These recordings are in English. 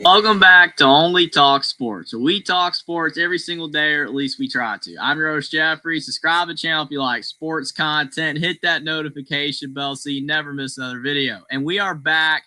Welcome back to Only Talk Sports. We talk sports every single day, or at least we try to. I'm your host, Jeffrey. Subscribe to the channel if you like sports content. Hit that notification bell so you never miss another video. And we are back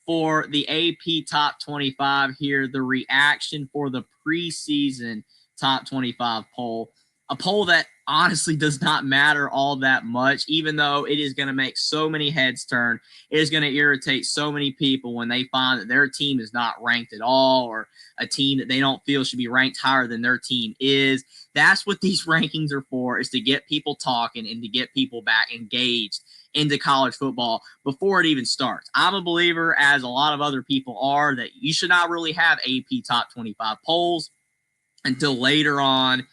for the AP Top 25 here, the reaction for the preseason Top 25 poll. A poll that honestly does not matter all that much, even though it is going to make so many heads turn. It is going to irritate so many people when they find that their team is not ranked at all, or a team that they don't feel should be ranked higher than their team is. That's what these rankings are for, is to get people talking and to get people back engaged into college football before it even starts. I'm a believer, as a lot of other people are, that you should not really have AP Top 25 polls until later on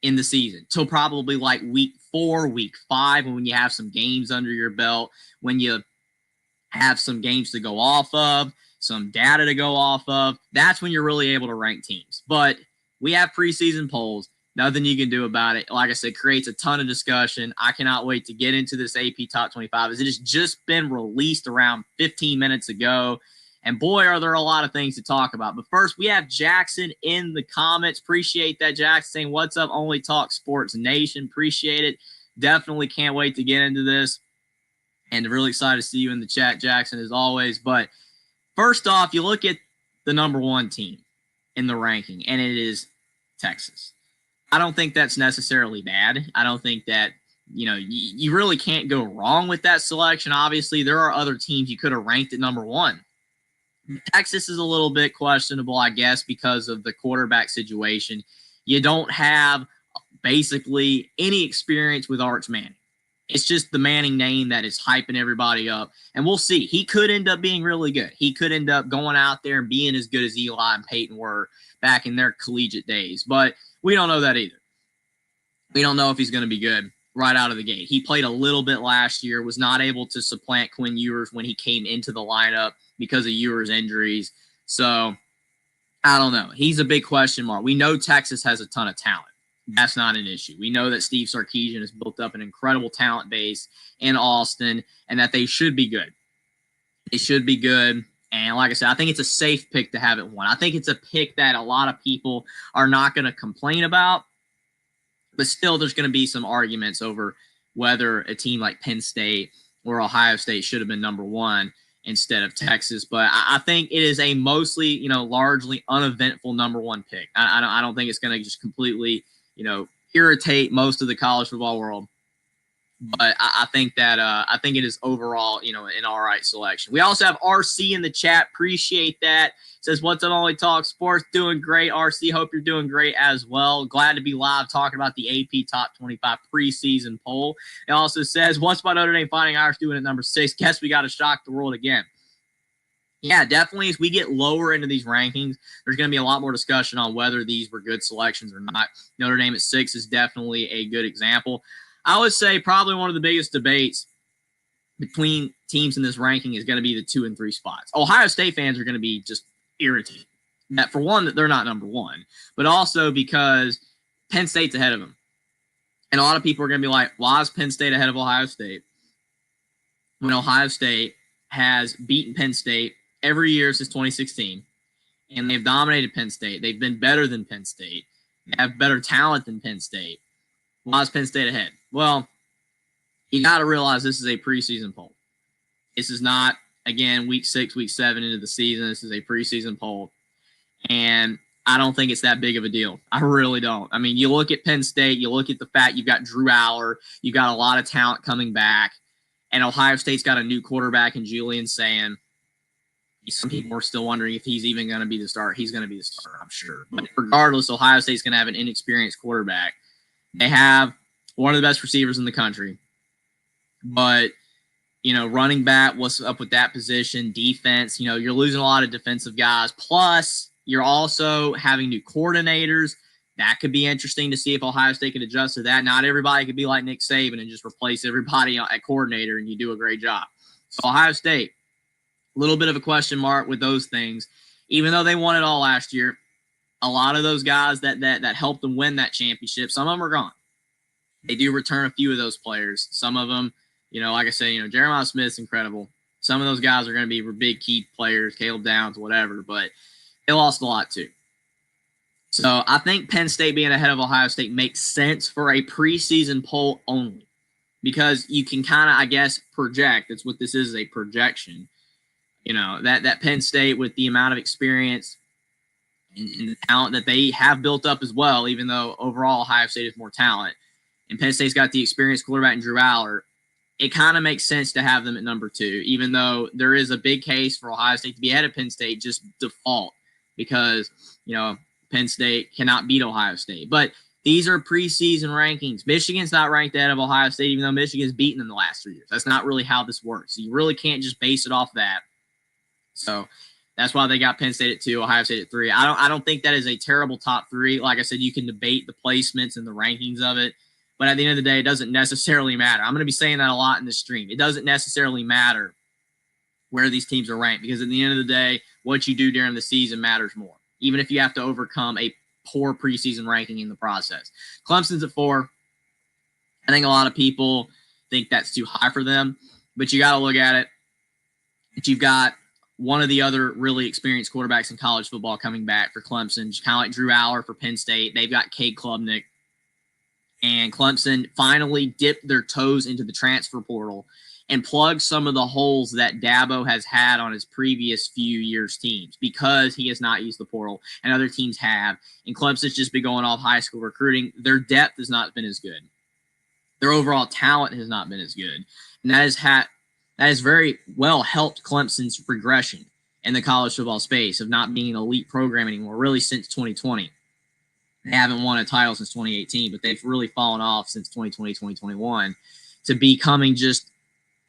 in the season, till probably like week 4, week 5, when you have some games under your belt, when you have some games to go off of, some data to go off of. That's when you're really able to rank teams. But we have preseason polls. Nothing you can do about it. Like I said, creates a ton of discussion. I cannot wait to get into this AP Top 25, as it has just been released around 15 minutes ago. And boy, are there a lot of things to talk about. But first, we have Jackson in the comments. Appreciate that, Jackson, saying, "What's up, Only Talk Sports Nation?" Appreciate it. Definitely can't wait to get into this. And really excited to see you in the chat, Jackson, as always. But first off, you look at the number 1 team in the ranking, and it is Texas. I don't think that's necessarily bad. I don't think that, you really can't go wrong with that selection. Obviously, there are other teams you could have ranked at number 1. Texas is a little bit questionable, I guess, because of the quarterback situation. You don't have basically any experience with Arch Manning. It's just the Manning name that is hyping everybody up. And we'll see. He could end up being really good. He could end up going out there and being as good as Eli and Peyton were back in their collegiate days. But we don't know that either. We don't know if he's going to be good right out of the gate. He played a little bit last year, was not able to supplant Quinn Ewers when he came into the lineup because of Ewers' injuries. So, I don't know. He's a big question mark. We know Texas has a ton of talent. That's not an issue. We know that Steve Sarkisian has built up an incredible talent base in Austin, and that they should be good. They should be good. And like I said, I think it's a safe pick to have it 1. I think it's a pick that a lot of people are not going to complain about. But still, there's going to be some arguments over whether a team like Penn State or Ohio State should have been number 1 instead of Texas. But I think it is a mostly, largely uneventful number 1 pick. I don't think it's going to just completely, irritate most of the college football world. But I think that I think it is overall, an all right selection. We also have RC in the chat. Appreciate that. Says, "What's up, Only Talk Sports?" Doing great, RC. Hope you're doing great as well. Glad to be live talking about the AP Top 25 preseason poll. It also says, "What's about Notre Dame Fighting Irish doing at number 6? Guess we got to shock the world again." Yeah, definitely. As we get lower into these rankings, there's going to be a lot more discussion on whether these were good selections or not. Notre Dame at 6 is definitely a good example. I would say probably one of the biggest debates between teams in this ranking is going to be the 2 and 3 spots. Ohio State fans are going to be just irritated that, for one, that they're not number 1, but also because Penn State's ahead of them. And a lot of people are going to be like, why is Penn State ahead of Ohio State when Ohio State has beaten Penn State every year since 2016, and they've dominated Penn State? They've been better than Penn State. They have better talent than Penn State. Why is Penn State ahead? Well, you got to realize this is a preseason poll. This is not, again, week 6, week 7 into the season. This is a preseason poll. And I don't think it's that big of a deal. I really don't. I mean, you look at Penn State, you look at the fact you've got Drew Aller, you've got a lot of talent coming back, and Ohio State's got a new quarterback in Julian Sand. Some people are still wondering if he's even going to be the starter. He's going to be the starter, I'm sure. But regardless, Ohio State's going to have an inexperienced quarterback. They have one of the best receivers in the country. But, running back, what's up with that position? Defense, you're losing a lot of defensive guys. Plus, you're also having new coordinators. That could be interesting to see if Ohio State can adjust to that. Not everybody could be like Nick Saban and just replace everybody at coordinator and you do a great job. So Ohio State, a little bit of a question mark with those things. Even though they won it all last year, a lot of those guys that helped them win that championship, some of them are gone. They do return a few of those players. Some of them, like I said, Jeremiah Smith's incredible. Some of those guys are going to be big key players, Caleb Downs, whatever. But They lost a lot too. So I think Penn State being ahead of Ohio State makes sense for a preseason poll only, because you can kind of, I guess, project. That's what this is, a projection. You know, that Penn State, with the amount of experience and the talent that they have built up as well, even though overall Ohio State is more talent, and Penn State's got the experienced quarterback in Drew Aller, it kind of makes sense to have them at number 2, even though there is a big case for Ohio State to be ahead of Penn State just default, because, you know, Penn State cannot beat Ohio State. But these are preseason rankings. Michigan's not ranked ahead of Ohio State, even though Michigan's beaten them the last 3 years. That's not really how this works. So you really can't just base it off that. So that's why they got Penn State at 2, Ohio State at 3. I don't think that is a terrible top 3. Like I said, you can debate the placements and the rankings of it, but at the end of the day, it doesn't necessarily matter. I'm going to be saying that a lot in this stream. It doesn't necessarily matter where these teams are ranked, because at the end of the day, what you do during the season matters more, even if you have to overcome a poor preseason ranking in the process. Clemson's at 4. I think a lot of people think that's too high for them, but you got to look at it. You've got one of the other really experienced quarterbacks in college football coming back for Clemson, kind of like Drew Aller for Penn State. They've got Cade Klubnik. And Clemson finally dipped their toes into the transfer portal and plugged some of the holes that Dabo has had on his previous few years' teams, because he has not used the portal and other teams have. And Clemson's just been going off high school recruiting. Their depth has not been as good. Their overall talent has not been as good. And that has very well helped Clemson's regression in the college football space of not being an elite program anymore, really since 2020. They haven't won a title since 2018, but they've really fallen off since 2020, 2021 to becoming just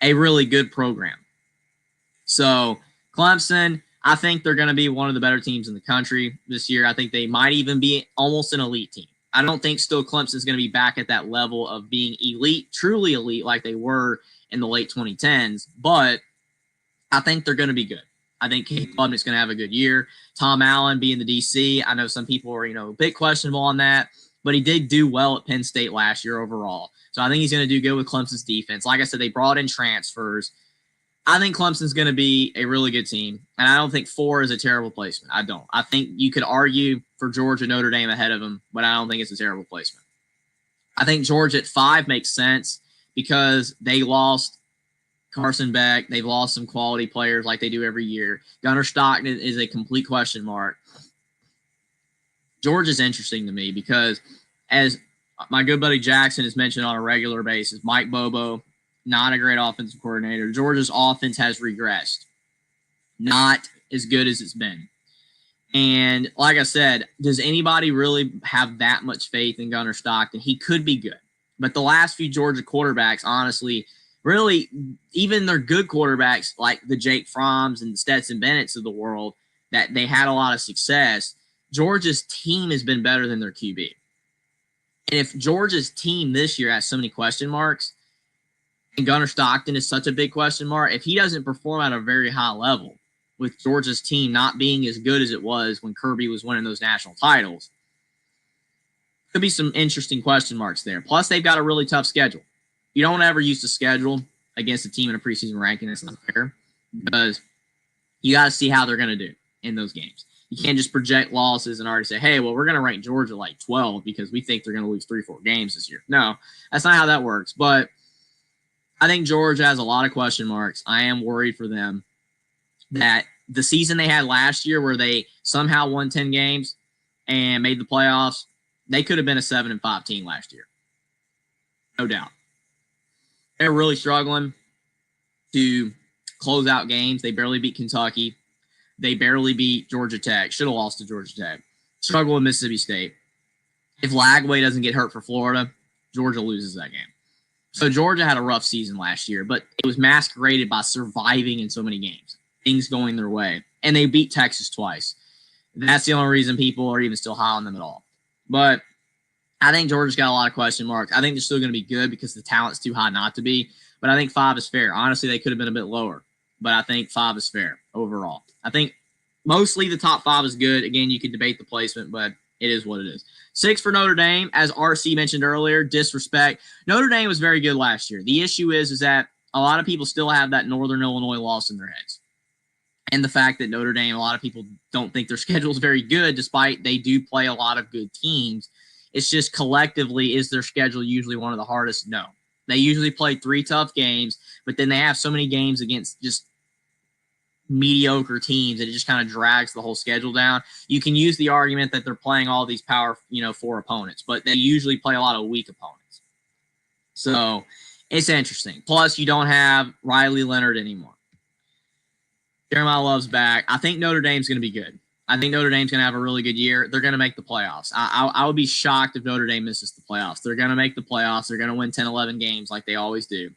a really good program. So Clemson, I think they're going to be one of the better teams in the country this year. I think they might even be almost an elite team. I don't think still Clemson's going to be back at that level of being elite, truly elite, like they were in the late 2010s, but I think they're going to be good. I think Cade Klubnik's going to have a good year. Tom Allen being the DC, I know some people are, a bit questionable on that, but he did do well at Penn State last year overall. So I think he's going to do good with Clemson's defense. Like I said, they brought in transfers. I think Clemson's going to be a really good team, and I don't think 4 is a terrible placement. I don't. I think you could argue for Georgia, Notre Dame ahead of them, but I don't think it's a terrible placement. I think Georgia at 5 makes sense because they lost Carson Beck. They've lost some quality players like they do every year. Gunnar Stockton is a complete question mark. Georgia's interesting to me because, as my good buddy Jackson has mentioned on a regular basis, Mike Bobo, not a great offensive coordinator. Georgia's offense has regressed. Not as good as it's been. And like I said, does anybody really have that much faith in Gunnar Stockton? He could be good. But the last few Georgia quarterbacks, honestly, really, even their good quarterbacks like the Jake Fromms and Stetson Bennett's of the world, that they had a lot of success, Georgia's team has been better than their QB. And if Georgia's team this year has so many question marks, and Gunnar Stockton is such a big question mark, if he doesn't perform at a very high level, with Georgia's team not being as good as it was when Kirby was winning those national titles, could be some interesting question marks there. Plus, they've got a really tough schedule. You don't ever use the schedule against a team in a preseason ranking. That's not fair, because you got to see how they're going to do in those games. You can't just project losses and already say, hey, well, we're going to rank Georgia like 12 because we think they're going to lose 3-4 games this year. No, that's not how that works. But I think Georgia has a lot of question marks. I am worried for them that the season they had last year where they somehow won 10 games and made the playoffs, they could have been a 7-5 team last year. No doubt. They're really struggling to close out games. They barely beat Kentucky. They barely beat Georgia Tech. Should have lost to Georgia Tech. Struggle with Mississippi State. If Lagway doesn't get hurt for Florida, Georgia loses that game. So Georgia had a rough season last year, but it was masqueraded by surviving in so many games, things going their way. And they beat Texas twice. That's the only reason people are even still high on them at all. But I think Georgia's got a lot of question marks. I think they're still going to be good because the talent's too high not to be. But I think 5 is fair. Honestly, they could have been a bit lower. But I think 5 is fair overall. I think mostly the top 5 is good. Again, you could debate the placement, but it is what it is. 6 for Notre Dame, as RC mentioned earlier, disrespect. Notre Dame was very good last year. The issue is that a lot of people still have that Northern Illinois loss in their heads. and the fact that Notre Dame, a lot of people don't think their schedule is very good, despite they do play a lot of good teams. It's just collectively, is their schedule usually one of the hardest? No. They usually play 3 tough games, but then they have so many games against just mediocre teams that it just kind of drags the whole schedule down. You can use the argument that they're playing all these power, 4 opponents, but they usually play a lot of weak opponents. So it's interesting. Plus, you don't have Riley Leonard anymore. Jeremiah Love's back. I think Notre Dame's going to be good. I think Notre Dame's going to have a really good year. They're going to make the playoffs. I would be shocked if Notre Dame misses the playoffs. They're going to make the playoffs. They're going to win 10, 11 games like they always do.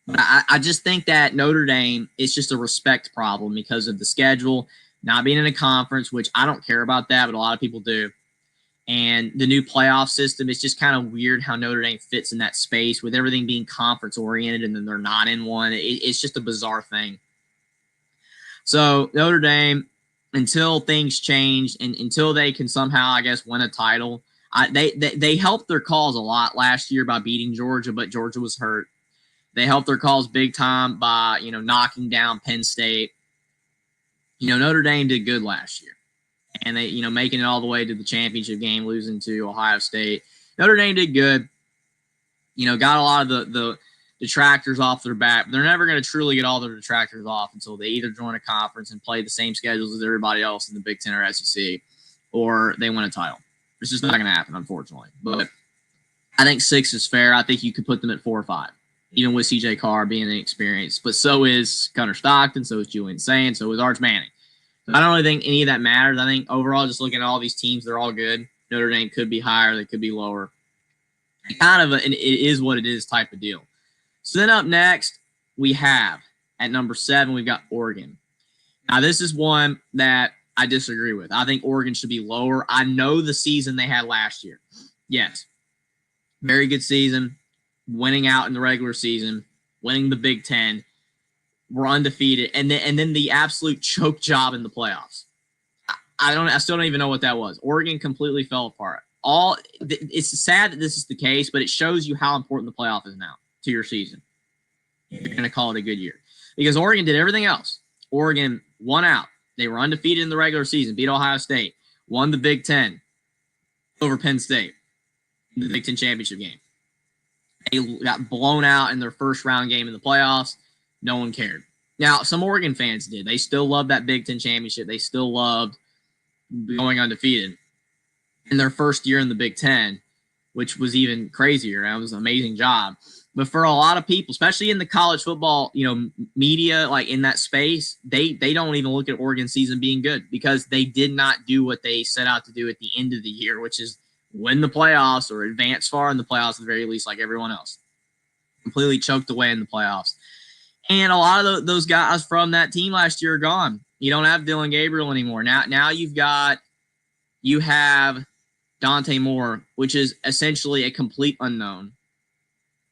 But I just think that Notre Dame is just a respect problem because of the schedule, not being in a conference, which I don't care about that, but a lot of people do. And the new playoff system, it's just kind of weird how Notre Dame fits in that space with everything being conference-oriented and then they're not in one. It's just a bizarre thing. So Notre Dame, until things change and until they can somehow, I guess, win a title, they helped their cause a lot last year by beating Georgia, but Georgia was hurt. They helped their cause big time by, knocking down Penn State. Notre Dame did good last year. And they, making it all the way to the championship game, losing to Ohio State. Notre Dame did good. Got a lot of the detractors off their back. But they're never going to truly get all their detractors off until they either join a conference and play the same schedules as everybody else in the Big Ten or SEC, or they win a title. It's just not going to happen, unfortunately. But I think 6 is fair. I think you could put them at 4 or 5, even with C.J. Carr being inexperienced. But so is Gunnar Stockton, so is Julian Sain, so is Arch Manning. So I don't really think any of that matters. I think overall, just looking at all these teams, they're all good. Notre Dame could be higher, they could be lower. Kind of it is what it is type of deal. So then up next, we have at number 7, we've got Oregon. Now, this is one that I disagree with. I think Oregon should be lower. I know the season they had last year. Yes, very good season, winning out in the regular season, winning the Big Ten. We're undefeated, and then the absolute choke job in the playoffs. I still don't even know what that was. Oregon completely fell apart. It's sad that this is the case, but it shows you how important the playoff is now to your season. You're going to call it a good year because Oregon did everything else. Oregon won out. They were undefeated in the regular season, beat Ohio State, won the Big Ten over Penn State in the Big Ten championship game. They got blown out in their first round game in the playoffs. No one cared. Now, some Oregon fans did. They still loved that Big Ten championship. They still loved going undefeated in their first year in the Big Ten, which was even crazier. That was an amazing job. But for a lot of people, especially in the college football, media, like in that space, they don't even look at Oregon season being good because they did not do what they set out to do at the end of the year, which is win the playoffs or advance far in the playoffs at the very least, like everyone else. Completely choked away in the playoffs. And a lot of those guys from that team last year are gone. You don't have Dylan Gabriel anymore. Now you have Dante Moore, which is essentially a complete unknown.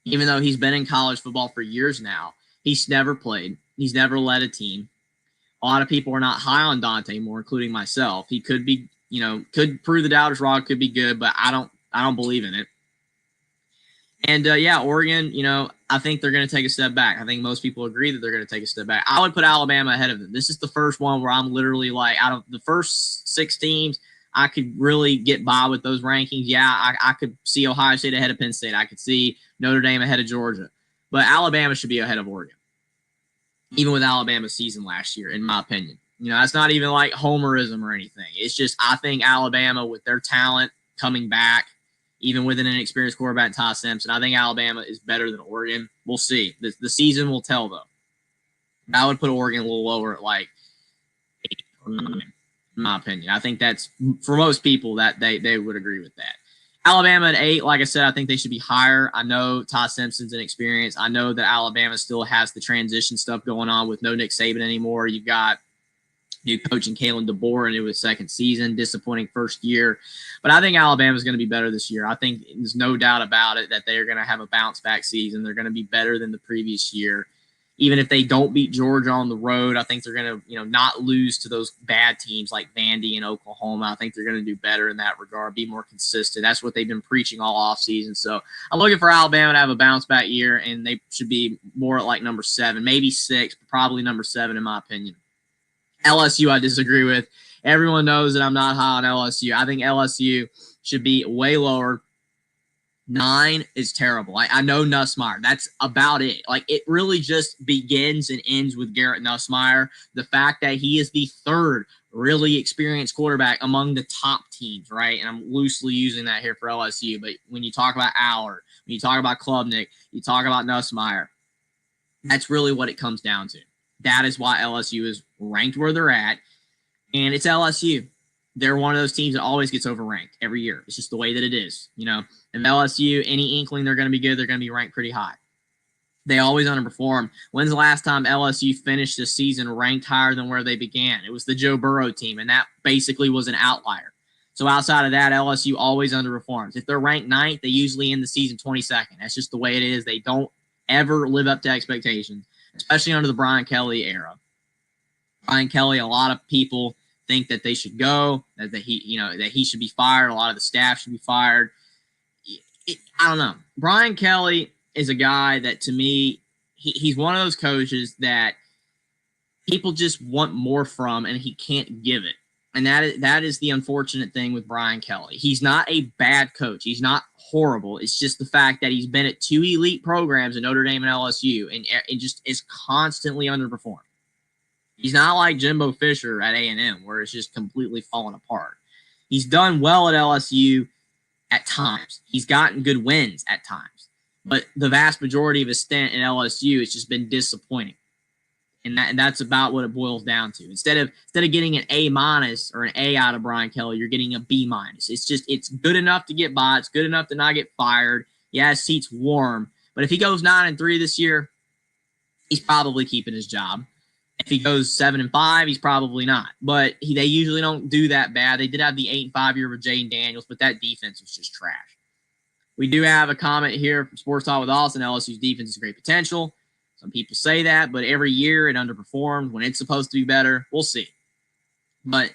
Even though he's been in college football for years now, he's never played. He's never led a team. A lot of people are not high on Dante Moore, including myself. He could be, could prove the doubters wrong, could be good, but I don't believe in it. And Oregon, I think they're going to take a step back. I think most people agree that they're going to take a step back. I would put Alabama ahead of them. This is the first one where I'm literally like, out of the first 6 teams, I could really get by with those rankings. Yeah, I could see Ohio State ahead of Penn State. I could see Notre Dame ahead of Georgia. But Alabama should be ahead of Oregon, even with Alabama's season last year, in my opinion. That's not even like homerism or anything. It's just I think Alabama, with their talent coming back, even with an inexperienced quarterback, Ty Simpson, I think Alabama is better than Oregon. We'll see. The season will tell, though. I would put Oregon a little lower at like 8 or 9. In my opinion. I think that's, for most people, that they would agree with that. Alabama at 8, like I said, I think they should be higher. I know Ty Simpson's inexperienced. I know that Alabama still has the transition stuff going on with no Nick Saban anymore. You've got new coach in Kalen DeBoer into his second season, disappointing first year. But I think Alabama's going to be better this year. I think there's no doubt about it that they are going to have a bounce-back season. They're going to be better than the previous year. Even if they don't beat Georgia on the road, I think they're going to, not lose to those bad teams like Vandy and Oklahoma. I think they're going to do better in that regard, be more consistent. That's what they've been preaching all offseason. So I'm looking for Alabama to have a bounce-back year, and they should be more at like number 7, maybe 6, but probably number 7 in my opinion. LSU, I disagree with. Everyone knows that I'm not high on LSU. I think LSU should be way lower. 9 is terrible. I know Nussmeier. That's about it. Like, it really just begins and ends with Garrett Nussmeier. The fact that he is the third really experienced quarterback among the top teams, right? And I'm loosely using that here for LSU. But when you talk about Allard, when you talk about Klubnik, you talk about Nussmeier, that's really what it comes down to. That is why LSU is ranked where they're at. And it's LSU. They're one of those teams that always gets overranked every year. It's just the way that it is. You know, if LSU, any inkling they're going to be good, they're going to be ranked pretty high. They always underperform. When's the last time LSU finished the season ranked higher than where they began? It was the Joe Burrow team, and that basically was an outlier. So outside of that, LSU always underperforms. If they're ranked 9th, they usually end the season 22nd. That's just the way it is. They don't ever live up to expectations, especially under the Brian Kelly era. Brian Kelly, a lot of people think that they should go, that he should be fired. A lot of the staff should be fired. I don't know. Brian Kelly is a guy that, to me, he's one of those coaches that people just want more from, and he can't give it. And that is the unfortunate thing with Brian Kelly. He's not a bad coach. He's not horrible. It's just the fact that he's been at 2 elite programs in Notre Dame and LSU, and it just is constantly underperformed. He's not like Jimbo Fisher at A&M, where it's just completely fallen apart. He's done well at LSU at times. He's gotten good wins at times. But the vast majority of his stint at LSU has just been disappointing. And that's about what it boils down to. Instead of getting an A- or an A out of Brian Kelly, you're getting a B-. It's good enough to get by. It's good enough to not get fired. Yeah, his seat's warm. But if he goes 9-3 this year, he's probably keeping his job. If he goes 7-5, he's probably not. But they usually don't do that bad. They did have the 8-5 year with Jaden Daniels, but that defense was just trash. We do have a comment here from Sports Talk with Austin. LSU's defense is great potential. Some people say that, but every year it underperformed when it's supposed to be better. We'll see. But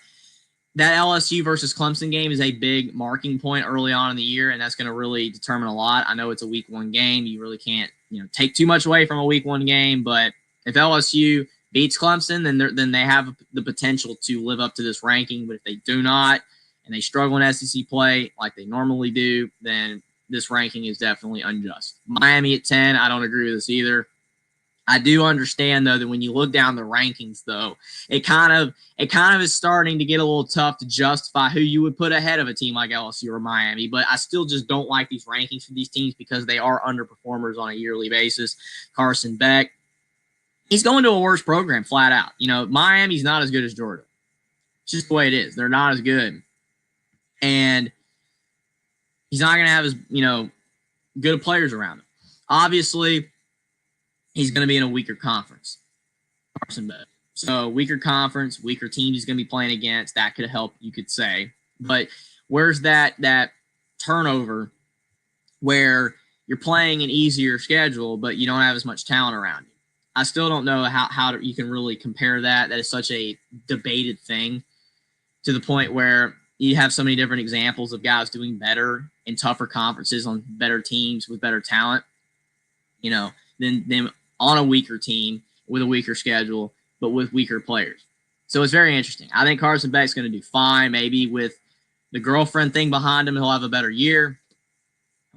that LSU versus Clemson game is a big marking point early on in the year, and that's going to really determine a lot. I know it's a week 1 game. You really can't, take too much away from a week 1 game, but if LSU beats Clemson, then they have the potential to live up to this ranking. But if they do not, and they struggle in SEC play like they normally do, then this ranking is definitely unjust. Miami at 10, I don't agree with this either. I do understand, though, that when you look down the rankings, though, it kind of is starting to get a little tough to justify who you would put ahead of a team like LSU or Miami. But I still just don't like these rankings for these teams because they are underperformers on a yearly basis. Carson Beck, he's going to a worse program flat out. Miami's not as good as Georgia. It's just the way it is. They're not as good. And he's not going to have as, good players around him. Obviously, he's going to be in a weaker conference, Carson Beck. So weaker conference, weaker teams he's going to be playing against. That could help, you could say. But where's that turnover where you're playing an easier schedule, but you don't have as much talent around you? I still don't know how you can really compare that. That is such a debated thing to the point where you have so many different examples of guys doing better in tougher conferences on better teams with better talent, than on a weaker team with a weaker schedule, but with weaker players. So it's very interesting. I think Carson Beck's going to do fine. Maybe with the girlfriend thing behind him, he'll have a better year.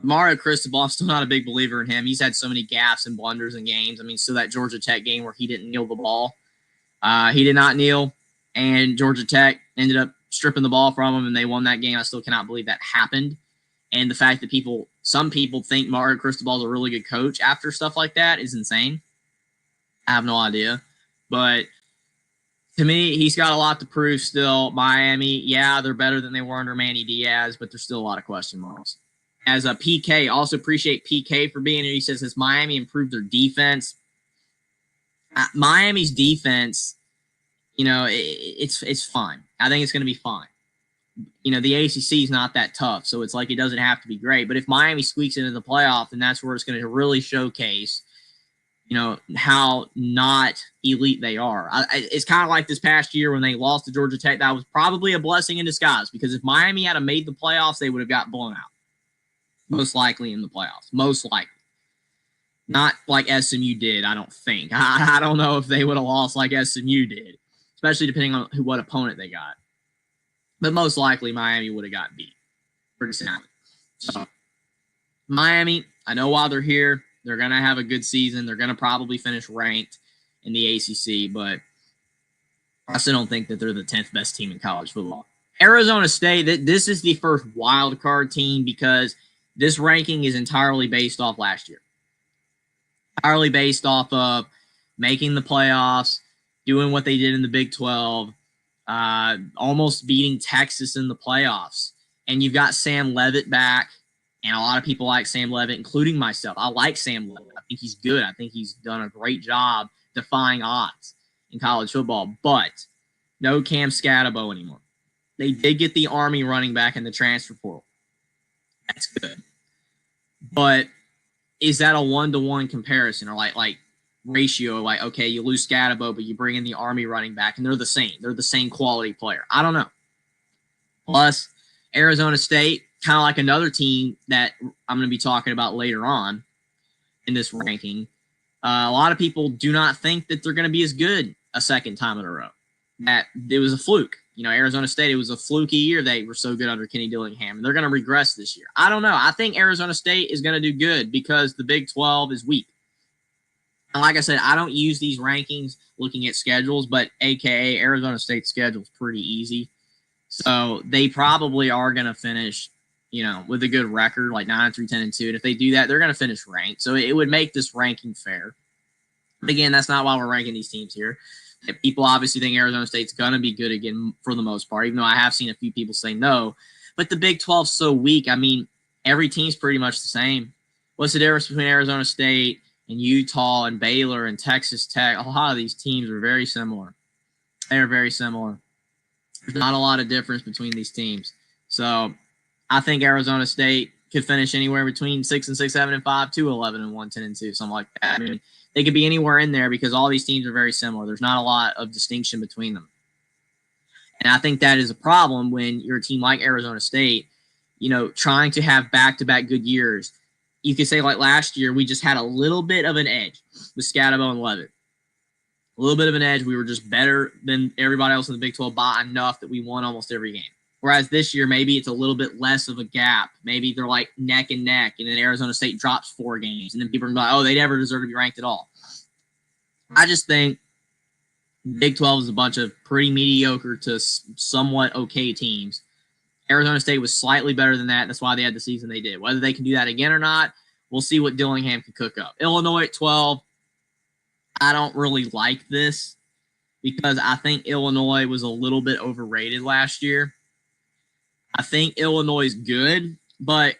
Mario Cristobal, I'm still not a big believer in him. He's had so many gaffes and blunders in games. I mean, still that Georgia Tech game where he didn't kneel the ball. He did not kneel, and Georgia Tech ended up stripping the ball from him, and they won that game. I still cannot believe that happened. And the fact that some people think Mario Cristobal is a really good coach after stuff like that is insane. I have no idea. But to me, he's got a lot to prove still. Miami, yeah, they're better than they were under Manny Diaz, but there's still a lot of question marks. As a PK, also appreciate PK for being here. He says, has Miami improved their defense? Miami's defense, it's fine. I think it's going to be fine. The ACC is not that tough, so it's like it doesn't have to be great. But if Miami squeaks into the playoff, then that's where it's going to really showcase, how not elite they are. It's kind of like this past year when they lost to Georgia Tech. That was probably a blessing in disguise because if Miami had made the playoffs, they would have got blown out. Most likely in the playoffs. Most likely. Not like SMU did, I don't think. I don't know if they would have lost like SMU did. especially depending on what opponent they got. But most likely, Miami would have got beat pretty soundly. So, Miami, I know while they're here, they're going to have a good season. They're going to probably finish ranked in the ACC, but I still don't think that they're the 10th best team in college football. Arizona State, this is the first wild card team because this ranking is entirely based off last year. Entirely based off of making the playoffs, doing what they did in the Big 12, almost beating Texas in the playoffs. And you've got Sam Leavitt back, and a lot of people like Sam Leavitt, including myself. I like Sam Leavitt. I think he's good. I think he's done a great job defying odds in college football, but no Cam Scatabo anymore. They did get the Army running back in the transfer portal. That's good. But is that a one-to-one comparison or like ratio? Like, okay, you lose Scatabo, but you bring in the Army running back, and they're the same. They're the same quality player. I don't know. Plus, Arizona State, kind of like another team that I'm going to be talking about later on in this ranking. A lot of people do not think that they're going to be as good a second time in a row. That it was a fluke. Arizona State, it was a fluky year. They were so good under Kenny Dillingham, and they're going to regress this year. I don't know. I think Arizona State is going to do good because the Big 12 is weak. And like I said, I don't use these rankings looking at schedules, but AKA Arizona State's schedule is pretty easy. So they probably are going to finish, with a good record, like 9-3, 10-2. And if they do that, they're going to finish ranked. So it would make this ranking fair. But again, that's not why we're ranking these teams here. People obviously think Arizona State's going to be good again for the most part, even though I have seen a few people say no. But the Big 12's so weak. I mean, every team's pretty much the same. What's the difference between Arizona State and Utah and Baylor and Texas Tech? A lot of these teams are very similar. They're very similar. There's not a lot of difference between these teams. So I think Arizona State could finish anywhere between 6-6, 7-5 to 11-1, 10-2, something like that. I mean, they could be anywhere in there because all these teams are very similar. There's not a lot of distinction between them. And I think that is a problem when you're a team like Arizona State, trying to have back-to-back good years. You could say like last year, we just had a little bit of an edge with Scatabo and Leavitt. A little bit of an edge. We were just better than everybody else in the Big 12 by enough that we won almost every game. Whereas this year, maybe it's a little bit less of a gap. Maybe they're like neck and neck, and then Arizona State drops 4 games, and then people are like, oh, they never deserve to be ranked at all. I just think Big 12 is a bunch of pretty mediocre to somewhat okay teams. Arizona State was slightly better than that. That's why they had the season they did. Whether they can do that again or not, we'll see what Dillingham can cook up. Illinois at 12, I don't really like this because I think Illinois was a little bit overrated last year. I think Illinois is good, but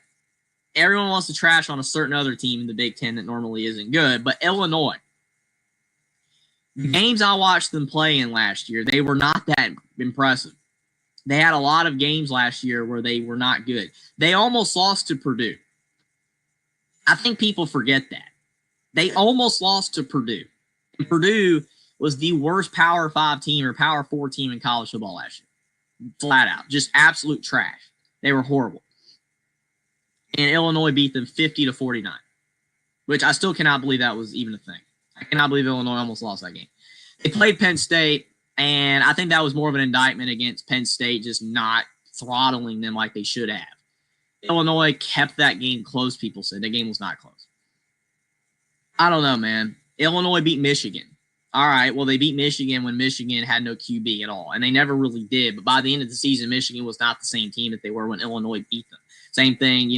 everyone wants to trash on a certain other team in the Big Ten that normally isn't good. But Illinois, the games I watched them play in last year, they were not that impressive. They had a lot of games last year where they were not good. They almost lost to Purdue. I think people forget that. They almost lost to Purdue. And Purdue was the worst Power 5 team or Power 4 team in college football last year. Flat out. Just absolute trash. They were horrible. And Illinois beat them 50-49, which I still cannot believe that was even a thing. I cannot believe Illinois almost lost that game. They played Penn State, and I think that was more of an indictment against Penn State just not throttling them like they should have. Illinois kept that game close, people said. That game was not close. I don't know, man. Illinois beat Michigan. All right, well, they beat Michigan when Michigan had no QB at all, and they never really did. But by the end of the season, Michigan was not the same team that they were when Illinois beat them. Same thing,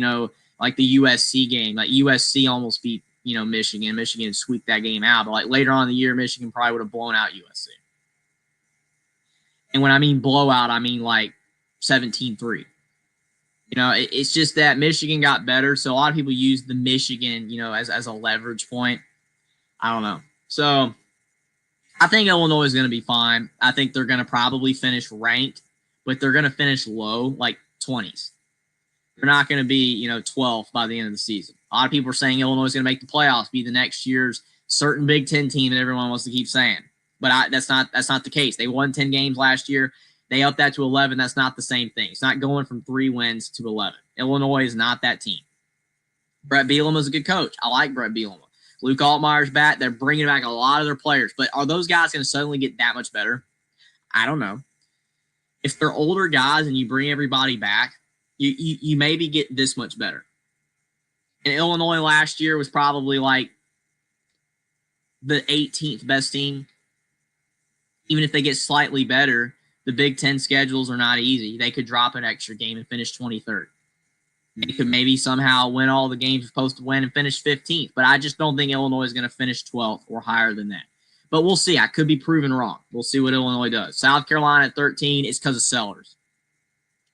like the USC game. Like USC almost beat, Michigan. Michigan squeaked that game out. But like later on in the year, Michigan probably would have blown out USC. And when I mean blowout, I mean like 17-3. It's just that Michigan got better. So a lot of people use the Michigan, as a leverage point. I don't know. So I think Illinois is going to be fine. I think they're going to probably finish ranked, but they're going to finish low, like 20s. They're not going to be, 12th by the end of the season. A lot of people are saying Illinois is going to make the playoffs, be the next year's certain Big Ten team that everyone wants to keep saying. But that's not the case. They won 10 games last year. They upped that to 11. That's not the same thing. It's not going from 3 wins to 11. Illinois is not that team. Brett Bielema is a good coach. I like Brett Bielema. Luke Altmaier's back. They're bringing back a lot of their players. But are those guys going to suddenly get that much better? I don't know. If they're older guys and you bring everybody back, you maybe get this much better. And Illinois last year was probably like the 18th best team. Even if they get slightly better, the Big Ten schedules are not easy. They could drop an extra game and finish 23rd. They could maybe somehow win all the games they're supposed to win and finish 15th. But I just don't think Illinois is going to finish 12th or higher than that. But we'll see. I could be proven wrong. We'll see what Illinois does. South Carolina at 13 is because of Sellers.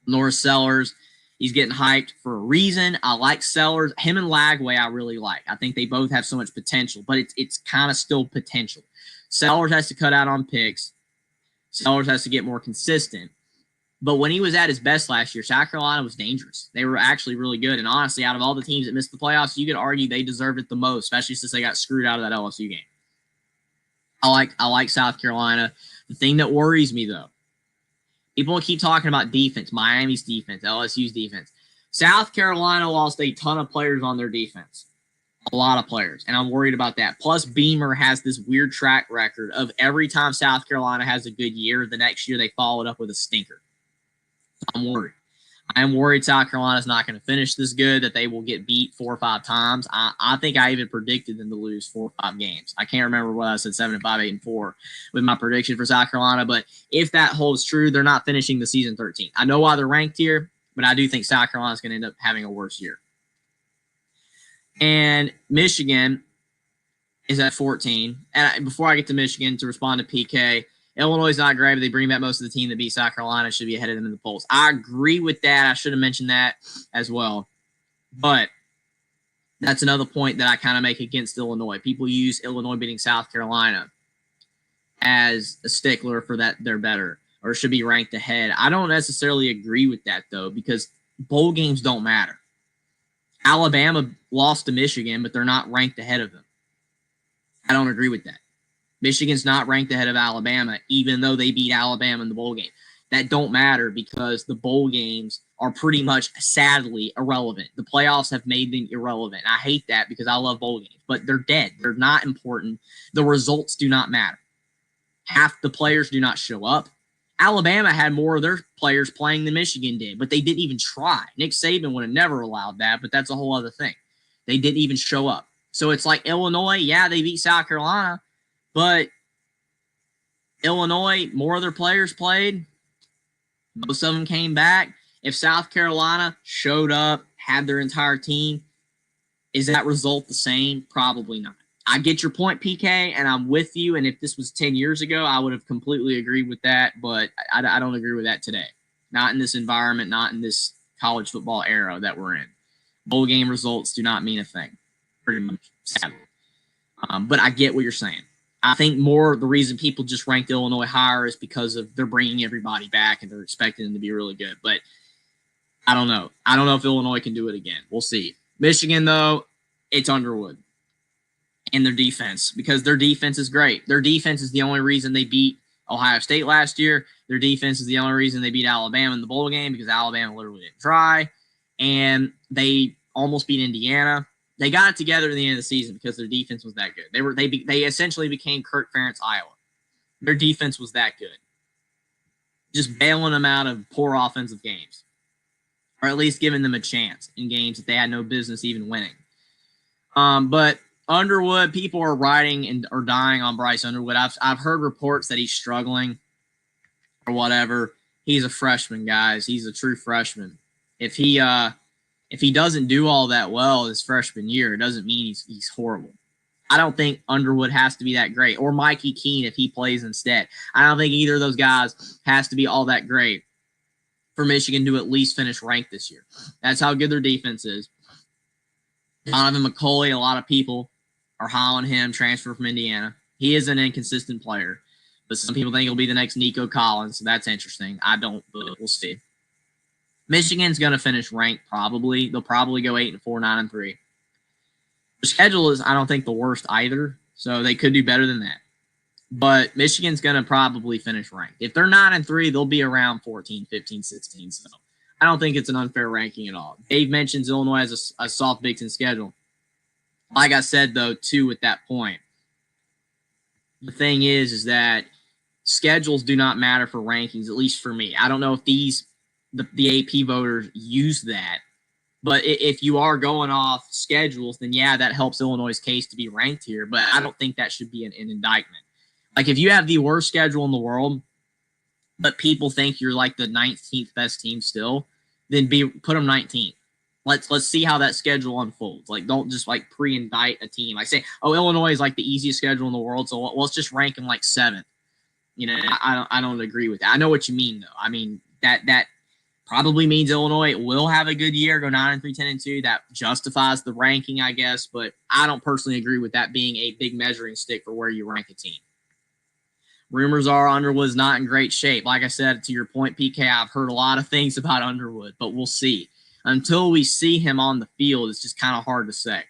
Norris Sellers, he's getting hyped for a reason. I like Sellers. Him and Lagway I really like. I think they both have so much potential, but it's kind of still potential. Sellers has to cut out on picks. Sellers has to get more consistent. But when he was at his best last year, South Carolina was dangerous. They were actually really good. And honestly, out of all the teams that missed the playoffs, you could argue they deserved it the most, especially since they got screwed out of that LSU game. I like South Carolina. The thing that worries me, though, people keep talking about defense, Miami's defense, LSU's defense. South Carolina lost a ton of players on their defense, a lot of players, and I'm worried about that. Plus, Beamer has this weird track record of every time South Carolina has a good year, the next year they follow it up with a stinker. I'm worried. I'm worried South Carolina's not going to finish this good, that they will get beat 4 or 5 times. I think I even predicted them to lose 4 or 5 games. I can't remember what I said, 7-5, 8-4 with my prediction for South Carolina. But if that holds true, they're not finishing the season 13. I know why they're ranked here, but I do think South Carolina's going to end up having a worse year. And Michigan is at 14. And before I get to Michigan, to respond to PK, Illinois is not great, but they bring back most of the team that beat South Carolina, should be ahead of them in the polls. I agree with that. I should have mentioned that as well. But that's another point that I kind of make against Illinois. People use Illinois beating South Carolina as a stickler for that they're better or should be ranked ahead. I don't necessarily agree with that, though, because bowl games don't matter. Alabama lost to Michigan, but they're not ranked ahead of them. I don't agree with that. Michigan's not ranked ahead of Alabama, even though they beat Alabama in the bowl game. That don't matter because the bowl games are pretty much, sadly, irrelevant. The playoffs have made them irrelevant. I hate that because I love bowl games, but they're dead. They're not important. The results do not matter. Half the players do not show up. Alabama had more of their players playing than Michigan did, but they didn't even try. Nick Saban would have never allowed that, but that's a whole other thing. They didn't even show up. So it's like Illinois, yeah, they beat South Carolina, but Illinois, more of their players played. Most of them came back. If South Carolina showed up, had their entire team, is that result the same? Probably not. I get your point, PK, and I'm with you. And if this was 10 years ago, I would have completely agreed with that. But I don't agree with that today. Not in this environment, not in this college football era that we're in. Bowl game results do not mean a thing, pretty much, sadly. But I get what you're saying. I think more the reason people just ranked Illinois higher is because of they're bringing everybody back and they're expecting them to be really good. But I don't know. I don't know if Illinois can do it again. We'll see. Michigan, though, it's Underwood and their defense because their defense is great. Their defense is the only reason they beat Ohio State last year. Their defense is the only reason they beat Alabama in the bowl game because Alabama literally didn't try. And they almost beat Indiana. They got it together at the end of the season because their defense was that good. They essentially became Kirk Ferentz, Iowa. Their defense was that good. Just bailing them out of poor offensive games. Or at least giving them a chance in games that they had no business even winning. But Underwood, people are writing and are dying on Bryce Underwood. I've heard reports that he's struggling or whatever. He's a freshman, guys. He's a true freshman. If he doesn't do all that well his freshman year, it doesn't mean he's horrible. I don't think Underwood has to be that great, or Mikey Keene if he plays instead. I don't think either of those guys has to be all that great for Michigan to at least finish ranked this year. That's how good their defense is. Donovan McCulley, a lot of people are high on him, transfer from Indiana. He is an inconsistent player, but some people think he'll be the next Nico Collins, so that's interesting. I don't, but we'll see. Michigan's going to finish ranked probably. They'll probably go 8-4, 9-3. Their schedule is, I don't think, the worst either, so they could do better than that. But Michigan's going to probably finish ranked. If they're 9-3, they'll be around 14, 15, 16. So I don't think it's an unfair ranking at all. Dave mentions Illinois has a soft Big Ten schedule. Like I said, though, too, at that point, the thing is that schedules do not matter for rankings, at least for me. I don't know if the AP voters use that, but if you are going off schedules, then yeah, that helps Illinois' case to be ranked here. But I don't think that should be an indictment. Like if you have the worst schedule in the world, but people think you're like the 19th best team still, then put them 19th. Let's see how that schedule unfolds. Like, don't just like pre-indict a team. Like say, oh, Illinois is like the easiest schedule in the world, so let's just rank them like 7th. You know, I don't agree with that. I know what you mean though. I mean that probably means Illinois will have a good year, go 9-3, 10-2. That justifies the ranking, I guess. But I don't personally agree with that being a big measuring stick for where you rank a team. Rumors are Underwood's not in great shape. Like I said, to your point, PK, I've heard a lot of things about Underwood, but we'll see. Until we see him on the field, it's just kind of hard to say.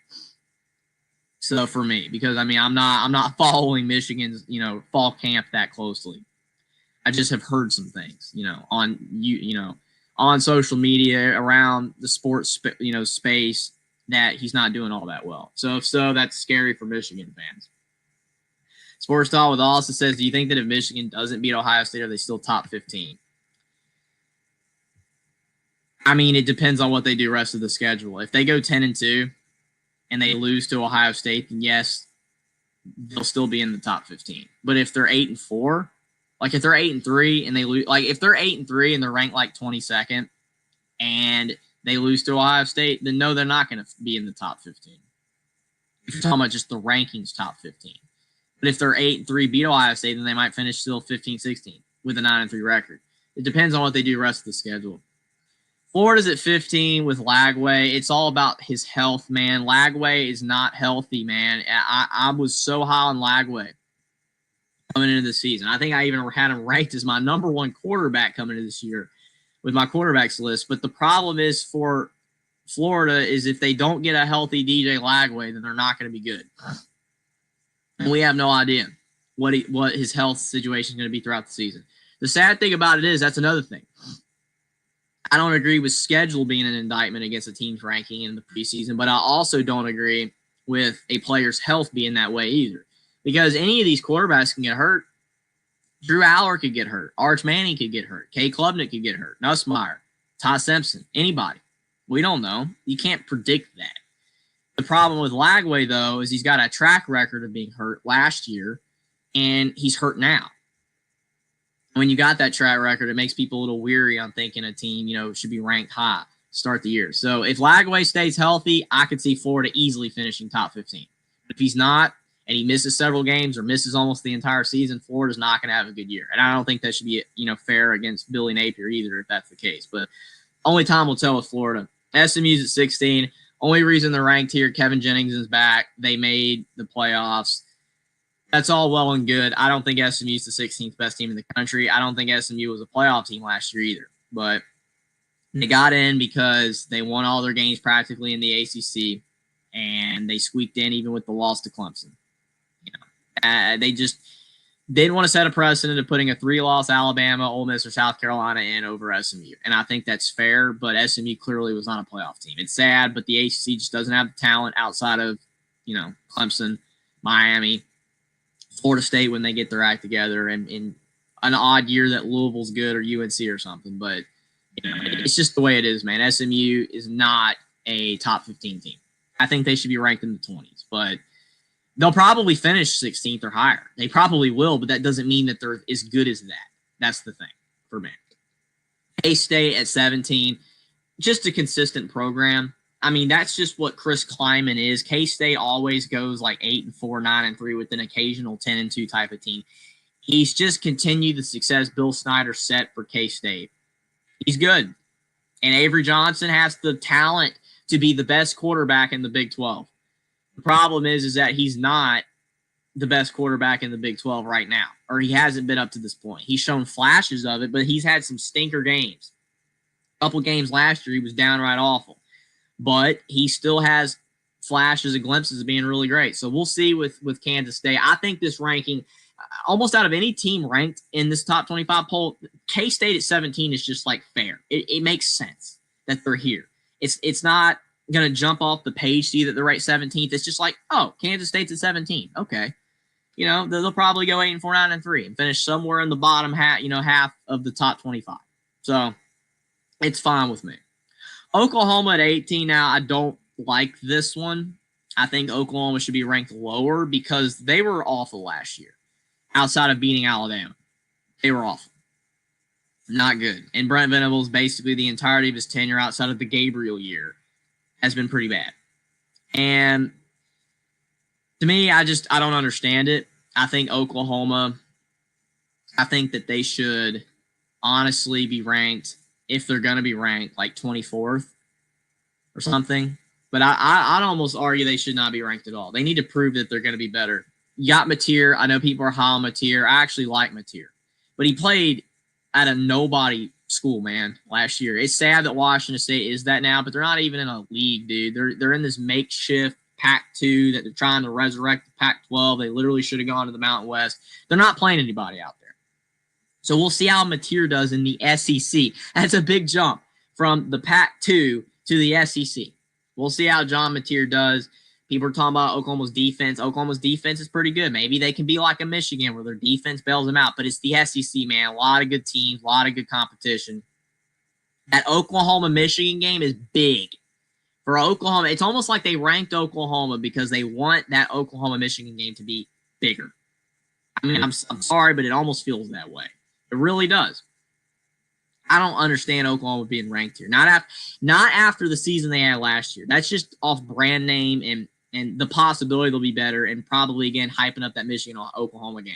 So for me, because I mean, I'm not following Michigan's fall camp that closely. I just have heard some things, on social media around the sports space that he's not doing all that well. So if so, that's scary for Michigan fans. Sports Talk with Austin says, do you think that if Michigan doesn't beat Ohio State, are they still top 15? I mean, it depends on what they do rest of the schedule. If they go 10-2 and they lose to Ohio State, then yes, they'll still be in the top 15. But if they're 8-4, like if they're 8-3 and they lose, like if they're 8-3 and they're ranked like 22nd and they lose to Ohio State, then no, they're not going to be in the top 15. If you're talking about just the rankings top 15. But if they're 8-3, beat Ohio State, then they might finish still 15-16 with a 9-3 record. It depends on what they do rest of the schedule. Florida's at 15 with Lagway. It's all about his health, man. Lagway is not healthy, man. I was so high on Lagway coming into the season. I think I even had him ranked as my number one quarterback coming into this year with my quarterbacks list. But the problem is for Florida is if they don't get a healthy DJ Lagway, then they're not going to be good. And we have no idea what his health situation is going to be throughout the season. The sad thing about it is that's another thing. I don't agree with schedule being an indictment against a team's ranking in the preseason, but I also don't agree with a player's health being that way either. Because any of these quarterbacks can get hurt. Drew Aller could get hurt. Arch Manning could get hurt. Kay Klubnik could get hurt. Nussmeier, Todd Simpson, anybody. We don't know. You can't predict that. The problem with Lagway, though, is he's got a track record of being hurt last year, and he's hurt now. When you got that track record, it makes people a little weary on thinking a team, should be ranked high to start the year. So if Lagway stays healthy, I could see Florida easily finishing top 15. But if he's not, and he misses several games or misses almost the entire season, Florida's not going to have a good year. And I don't think that should be, fair against Billy Napier either if that's the case. But only time will tell with Florida. SMU's at 16. Only reason they're ranked here, Kevin Jennings is back. They made the playoffs. That's all well and good. I don't think SMU is the 16th best team in the country. I don't think SMU was a playoff team last year either. But they got in because they won all their games practically in the ACC, and they squeaked in even with the loss to Clemson. They just didn't want to set a precedent of putting a 3-loss Alabama, Ole Miss, or South Carolina in over SMU. And I think that's fair, but SMU clearly was not a playoff team. It's sad, but the ACC just doesn't have the talent outside of, Clemson, Miami, Florida State when they get their act together, and in an odd year that Louisville's good or UNC or something. But it's just the way it is, man. SMU is not a top 15 team. I think they should be ranked in the 20s, but they'll probably finish 16th or higher. They probably will, but that doesn't mean that they're as good as that. That's the thing for me. K-State at 17, just a consistent program. I mean, that's just what Chris Kleiman is. K-State always goes like 8-4, 9-3 with an occasional 10-2 type of team. He's just continued the success Bill Snyder set for K-State. He's good. And Avery Johnson has the talent to be the best quarterback in the Big 12. The problem is that he's not the best quarterback in the Big 12 right now, or he hasn't been up to this point. He's shown flashes of it, but he's had some stinker games. A couple games last year, he was downright awful. But he still has flashes and glimpses of being really great. So we'll see with Kansas State. I think this ranking, almost out of any team ranked in this top 25 poll, K-State at 17 is just like fair. It makes sense that they're here. It's not going to jump off the page to you that they're right 17th. It's just like, oh, Kansas State's at 17. Okay. they'll probably go 8-4, 9-3, and finish somewhere in the bottom half of the top 25. So it's fine with me. Oklahoma at 18 now, I don't like this one. I think Oklahoma should be ranked lower because they were awful last year. Outside of beating Alabama, they were awful. Not good. And Brent Venables, basically the entirety of his tenure outside of the Gabriel year, has been pretty bad. And to me, I don't understand it. I think Oklahoma, I think that they should honestly be ranked, if they're going to be ranked, like 24th or something. But I'd almost argue they should not be ranked at all. They need to prove that they're going to be better. You got Mateer. I know people are high on Mateer. I actually like Mateer. But he played at a nobody school, man, last year. It's sad that Washington State is that now, but they're not even in a league, dude. They're in this makeshift Pac-2 that they're trying to resurrect the Pac-12. They literally should have gone to the Mountain West. They're not playing anybody out there. So we'll see how Mateer does in the SEC. That's a big jump from the Pac-2 to the SEC. We'll see how John Mateer does. People are talking about Oklahoma's defense. Oklahoma's defense is pretty good. Maybe they can be like a Michigan where their defense bails them out. But it's the SEC, man. A lot of good teams, a lot of good competition. That Oklahoma-Michigan game is big. For Oklahoma, it's almost like they ranked Oklahoma because they want that Oklahoma-Michigan game to be bigger. I mean, I'm sorry, but it almost feels that way. It really does. I don't understand Oklahoma being ranked here. Not after the season they had last year. That's just off brand name and the possibility they'll be better and probably, again, hyping up that Michigan-Oklahoma game.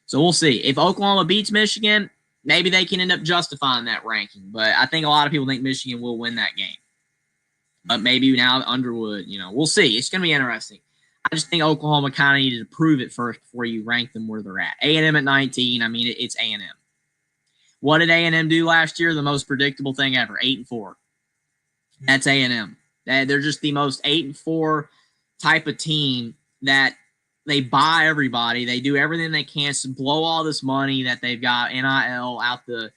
So we'll see. If Oklahoma beats Michigan, maybe they can end up justifying that ranking. But I think a lot of people think Michigan will win that game. But maybe now Underwood, we'll see. It's going to be interesting. I just think Oklahoma kind of needed to prove it first before you rank them where they're at. A&M at 19, I mean, it's A&M. What did A&M do last year? The most predictable thing ever, 8-4. That's A&M. They're just the most 8-4 type of team that they buy everybody. They do everything they can to blow all this money that they've got, NIL, out the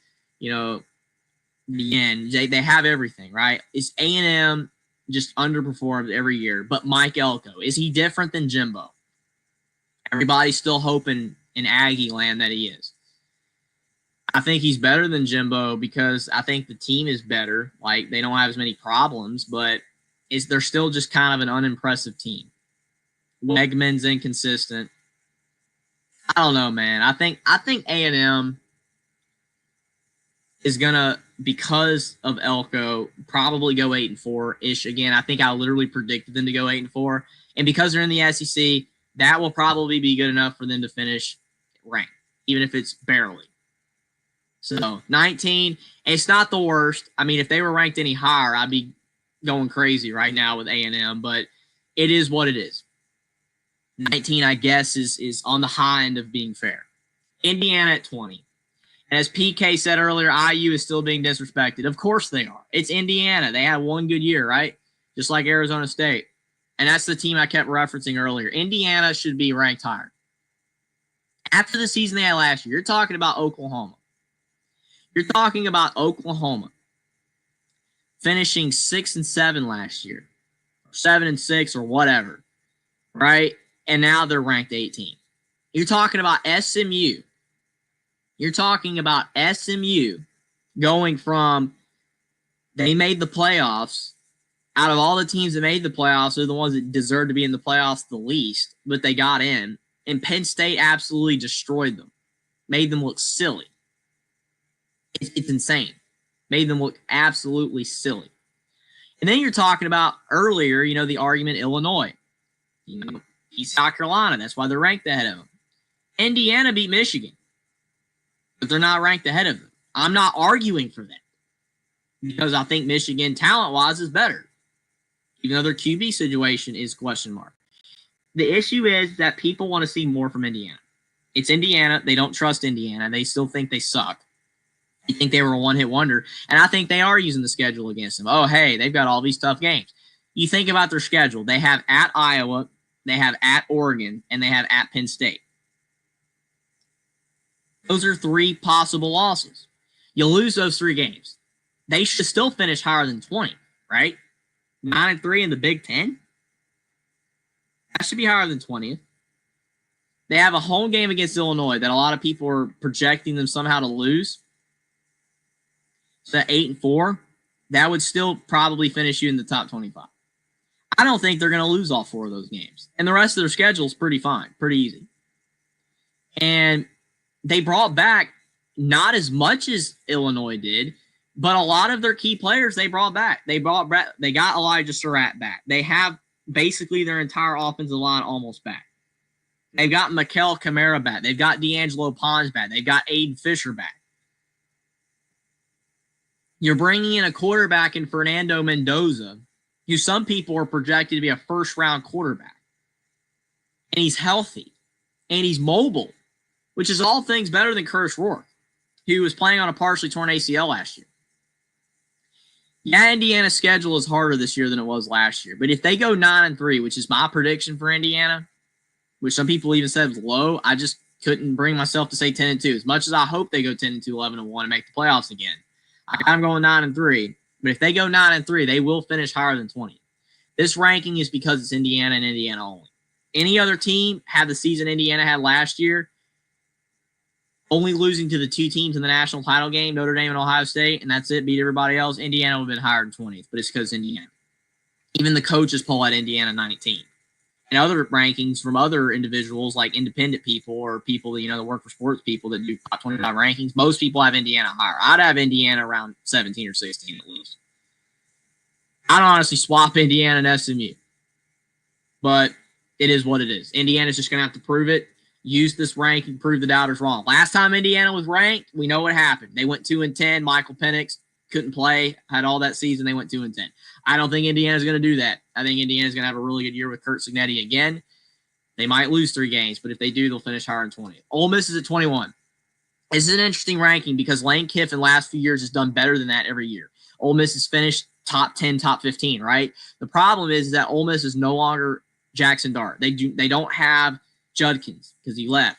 end. They have everything, right? It's A&M just underperformed every year. But Mike Elko, is he different than Jimbo? Everybody's still hoping in Aggie land that he is. I think he's better than Jimbo because I think the team is better. Like, they don't have as many problems, but they're still just kind of an unimpressive team. Wegman's inconsistent. I don't know, man. I think A&M is gonna, because of Elko, probably go 8-4-ish again. I think I literally predicted them to go 8-4, and because they're in the SEC, that will probably be good enough for them to finish ranked, even if it's barely. So 19, it's not the worst. I mean, if they were ranked any higher, I'd be going crazy right now with A&M, but it is what it is. 19, I guess, is on the high end of being fair. Indiana at 20. And as PK said earlier, IU is still being disrespected. Of course they are. It's Indiana. They had one good year, right? Just like Arizona State. And that's the team I kept referencing earlier. Indiana should be ranked higher. After the season they had last year, you're talking about Oklahoma. You're talking about Oklahoma finishing 6-7 last year, or 7-6, or whatever, right? And now they're ranked 18. You're talking about SMU. You're talking about SMU going from they made the playoffs. Out of all the teams that made the playoffs, they're the ones that deserve to be in the playoffs the least, but they got in. And Penn State absolutely destroyed them, made them look silly. It's insane. Made them look absolutely silly. And then you're talking about earlier, the argument Illinois. East South Carolina. That's why they're ranked ahead of them. Indiana beat Michigan, but they're not ranked ahead of them. I'm not arguing for that because I think Michigan, talent-wise, is better, even though their QB situation is question mark. The issue is that people want to see more from Indiana. It's Indiana. They don't trust Indiana. They still think they suck. You think they were a one-hit wonder, and I think they are using the schedule against them. Oh, hey, they've got all these tough games. You think about their schedule. They have at Iowa, they have at Oregon, and they have at Penn State. Those are 3 possible losses. You lose those 3 games. They should still finish higher than 20, right? 9-3 in the Big Ten? That should be higher than 20th. They have a home game against Illinois that a lot of people are projecting them somehow to lose. So 8-4, that would still probably finish you in the top 25. I don't think they're going to lose all 4 of those games. And the rest of their schedule is pretty fine, pretty easy. And they brought back not as much as Illinois did, but a lot of their key players they brought back. They got Elijah Surratt back. They have basically their entire offensive line almost back. They've got Mikel Kamara back. They've got D'Angelo Pons back. They've got Aiden Fisher back. You're bringing in a quarterback in Fernando Mendoza, who some people are projected to be a first-round quarterback. And he's healthy. And he's mobile, which is all things better than Curtis Rourke, who was playing on a partially torn ACL last year. Yeah, Indiana's schedule is harder this year than it was last year. But if they go 9-3, which is my prediction for Indiana, which some people even said was low, I just couldn't bring myself to say 10-2. As much as I hope they go 10-2, 11-1, and make the playoffs again, I'm going 9-3. But if they go 9-3, they will finish higher than 20. This ranking is because it's Indiana and Indiana only. Any other team had the season Indiana had last year, only losing to the 2 teams in the national title game, Notre Dame and Ohio State, and that's it, beat everybody else. Indiana would have been higher than 20th, but it's because Indiana. Even the coaches poll at Indiana 19. And other rankings from other individuals like independent people or people that, that work for sports people that do top 25 rankings, most people have Indiana higher. I'd have Indiana around 17 or 16 at least. I'd honestly swap Indiana and SMU. But it is what it is. Indiana's just going to have to prove it. Use this ranking, prove the doubters wrong. Last time Indiana was ranked, we know what happened. They went 2-10. Michael Penix couldn't play, had all that season. They went 2-10. I don't think Indiana's going to do that. I think Indiana's going to have a really good year with Curt Cignetti again. They might lose 3 games, but if they do, they'll finish higher than 20. Ole Miss is at 21. This is an interesting ranking because Lane Kiffin last few years has done better than that every year. Ole Miss has finished top 10, top 15, right? The problem is that Ole Miss is no longer Jackson Dart. They don't have Judkins because he left.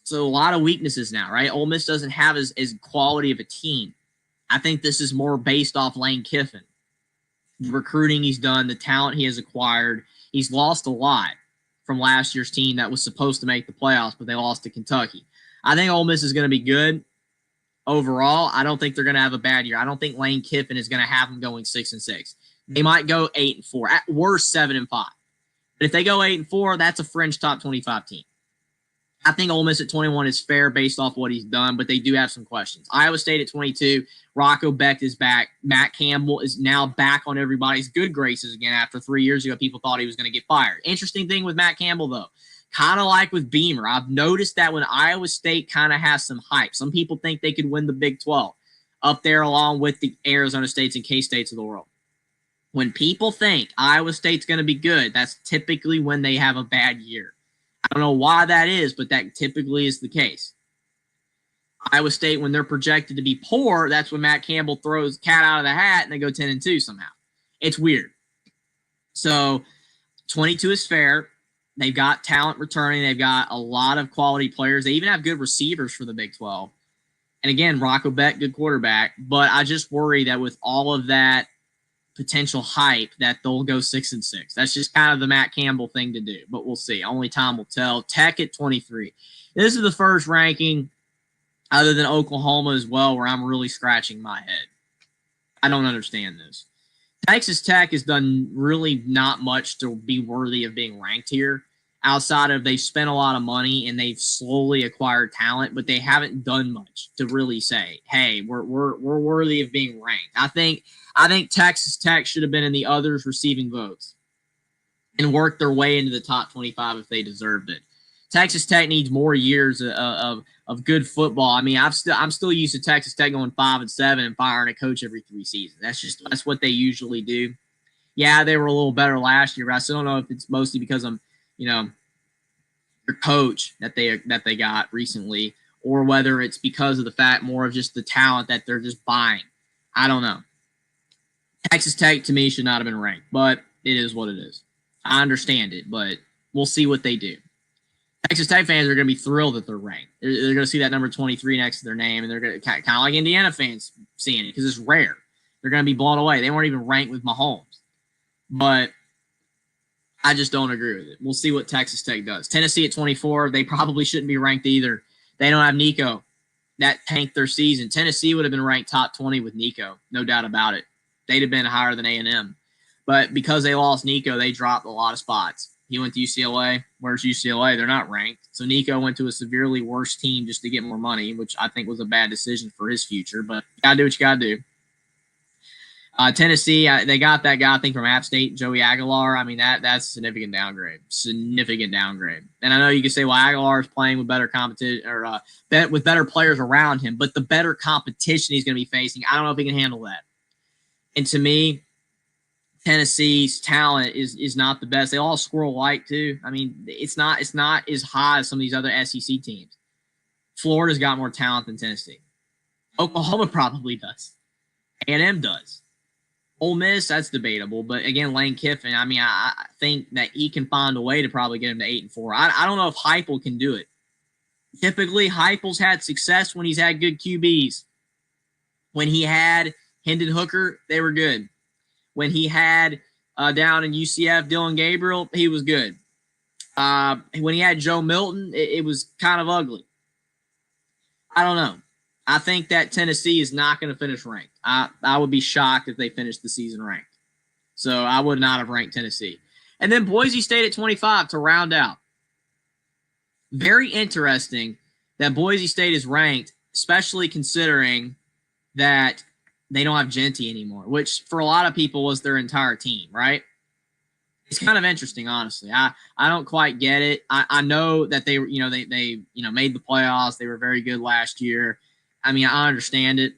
So a lot of weaknesses now, right? Ole Miss doesn't have as quality of a team. I think this is more based off Lane Kiffin. The recruiting he's done, the talent he has acquired. He's lost a lot from last year's team that was supposed to make the playoffs, but they lost to Kentucky. I think Ole Miss is going to be good overall. I don't think they're going to have a bad year. I don't think Lane Kiffin is going to have them going 6-6. They might go 8-4, at worst 7-5. But if they go 8-4, that's a fringe top 25 team. I think Ole Miss at 21 is fair based off what he's done, but they do have some questions. Iowa State at 22, Rocco Becht is back. Matt Campbell is now back on everybody's good graces again after 3 years ago. People thought he was going to get fired. Interesting thing with Matt Campbell, though, kind of like with Beamer, I've noticed that when Iowa State kind of has some hype, some people think they could win the Big 12 up there along with the Arizona States and K-States of the world. When people think Iowa State's going to be good, that's typically when they have a bad year. I don't know why that is, but that typically is the case. Iowa State, when they're projected to be poor, that's when Matt Campbell throws cat out of the hat and they go 10-2 somehow. It's weird. So 22 is fair. They've got talent returning. They've got a lot of quality players. They even have good receivers for the Big 12. And again, Rocco Becht, good quarterback. But I just worry that with all of that potential hype that they'll go 6-6. That's just kind of the Matt Campbell thing to do, but we'll see. Only time will tell. Tech at 23. This is the first ranking other than Oklahoma as well where I'm really scratching my head. I don't understand this. Texas Tech has done really not much to be worthy of being ranked here outside of they've spent a lot of money and they've slowly acquired talent, but they haven't done much to really say, hey, we're worthy of being ranked. I think Texas Tech should have been in the others receiving votes and worked their way into the top 25 if they deserved it. Texas Tech needs more years of good football. I mean, I'm still used to Texas Tech going 5-7 and firing a coach every 3 seasons. That's what they usually do. Yeah, they were a little better last year, but I still don't know if it's mostly because of their coach that they got recently, or whether it's because of the fact more of just the talent that they're just buying. I don't know. Texas Tech, to me, should not have been ranked, but it is what it is. I understand it, but we'll see what they do. Texas Tech fans are going to be thrilled that they're ranked. They're going to see that number 23 next to their name, and they're going to kind of like Indiana fans seeing it because it's rare. They're going to be blown away. They weren't even ranked with Mahomes. But I just don't agree with it. We'll see what Texas Tech does. Tennessee at 24, they probably shouldn't be ranked either. They don't have Nico. That tanked their season. Tennessee would have been ranked top 20 with Nico, no doubt about it. They'd have been higher than A&M. But because they lost Nico, they dropped a lot of spots. He went to UCLA. Where's UCLA? They're not ranked. So Nico went to a severely worse team just to get more money, which I think was a bad decision for his future. But you got to do what you got to do. Tennessee, they got that guy, I think, from App State, Joey Aguilar. I mean, that's a significant downgrade. Significant downgrade. And I know you can say, well, Aguilar is playing with better competition or with better players around him, but the better competition he's going to be facing, I don't know if he can handle that. And to me, Tennessee's talent is not the best. They all score alike too. I mean, it's not as high as some of these other SEC teams. Florida's got more talent than Tennessee. Oklahoma probably does. A&M does. Ole Miss, that's debatable. But again, Lane Kiffin, I mean, I think that he can find a way to probably get him to 8-4. I don't know if Heupel can do it. Typically, Heupel's had success when he's had good QBs. When he had Hendon Hooker, they were good. When he had down in UCF, Dylan Gabriel, he was good. When he had Joe Milton, it was kind of ugly. I don't know. I think that Tennessee is not going to finish ranked. I would be shocked if they finished the season ranked. So I would not have ranked Tennessee. And then Boise State at 25 to round out. Very interesting that Boise State is ranked, especially considering that they don't have Genty anymore, which for a lot of people was their entire team, right? It's kind of interesting, honestly. I don't quite get it. I know that they made the playoffs. They were very good last year. I mean, I understand it,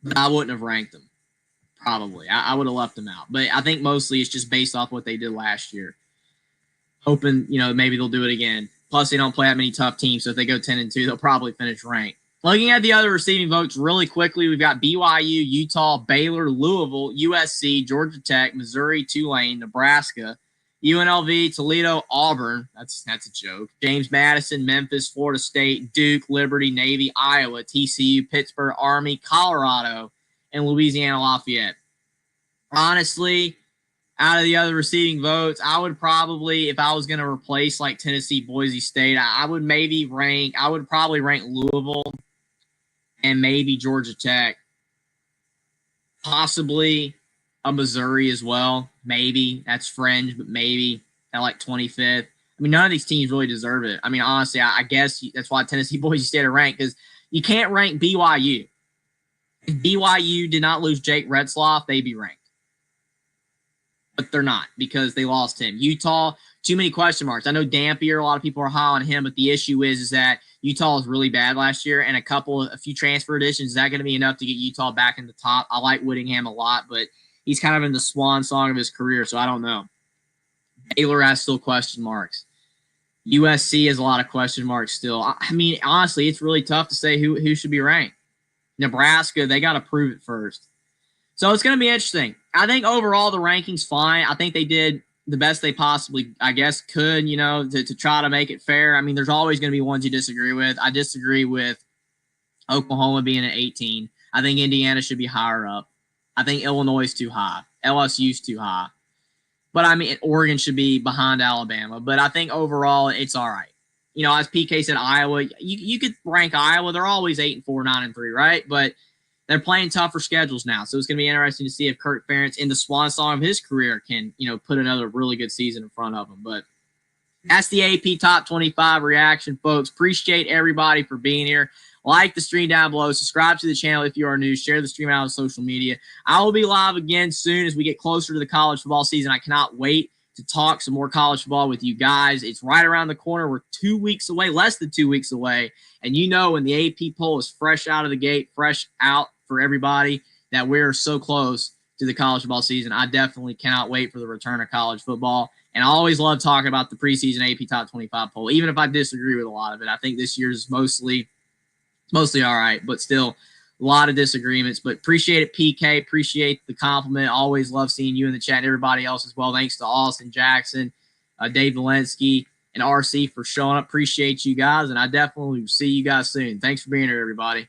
but I wouldn't have ranked them, probably. I would have left them out. But I think mostly it's just based off what they did last year. Hoping, maybe they'll do it again. Plus, they don't play that many tough teams, so if they go 10-2, they'll probably finish ranked. Looking at the other receiving votes really quickly, we've got BYU, Utah, Baylor, Louisville, USC, Georgia Tech, Missouri, Tulane, Nebraska, UNLV, Toledo, Auburn. That's a joke. James Madison, Memphis, Florida State, Duke, Liberty, Navy, Iowa, TCU, Pittsburgh, Army, Colorado, and Louisiana Lafayette. Honestly, out of the other receiving votes, I would probably, if I was going to replace like Tennessee, Boise State, I would probably rank Louisville and maybe Georgia Tech. Possibly a Missouri as well. Maybe. That's fringe, but maybe at like 25th. I mean, none of these teams really deserve it. I mean, honestly, I guess that's why Tennessee, Boise State are ranked, because you can't rank BYU. If BYU did not lose Jake Retzloff, they'd be ranked. But they're not, because they lost him. Utah, too many question marks. I know Dampier, a lot of people are high on him, but the issue is that Utah was really bad last year, and a few transfer additions. Is that going to be enough to get Utah back in the top? I like Whittingham a lot, but he's kind of in the swan song of his career, so I don't know. Baylor has still question marks. USC has a lot of question marks still. I mean, honestly, it's really tough to say who should be ranked. Nebraska, they got to prove it first. So it's going to be interesting. I think overall the ranking's fine. I think they did the best they possibly, I guess, could, to try to make it fair. I mean, there's always going to be ones you disagree with. I disagree with Oklahoma being at 18. I think Indiana should be higher up. I think Illinois is too high. LSU's too high. But, I mean, Oregon should be behind Alabama. But I think overall it's all right. As PK said, Iowa, you could rank Iowa. They're always 8-4, 9-3, right? But they're playing tougher schedules now. So it's going to be interesting to see if Kirk Ferentz, in the swan song of his career, can, put another really good season in front of him. But that's the AP Top 25 reaction, folks. Appreciate everybody for being here. Like the stream down below. Subscribe to the channel if you are new. Share the stream out on social media. I will be live again soon as we get closer to the college football season. I cannot wait to talk some more college football with you guys. It's right around the corner. We're 2 weeks away, less than 2 weeks away. And when the AP poll is fresh out of the gate, fresh out for everybody, that we're so close to the college football season. I definitely cannot wait for the return of college football. And I always love talking about the preseason AP Top 25 poll, even if I disagree with a lot of it. I think this year's mostly all right, but still a lot of disagreements. But appreciate it, PK. Appreciate the compliment. Always love seeing you in the chat and everybody else as well. Thanks to Austin Jackson, Dave Valensky, and RC for showing up. Appreciate you guys, and I definitely will see you guys soon. Thanks for being here, everybody.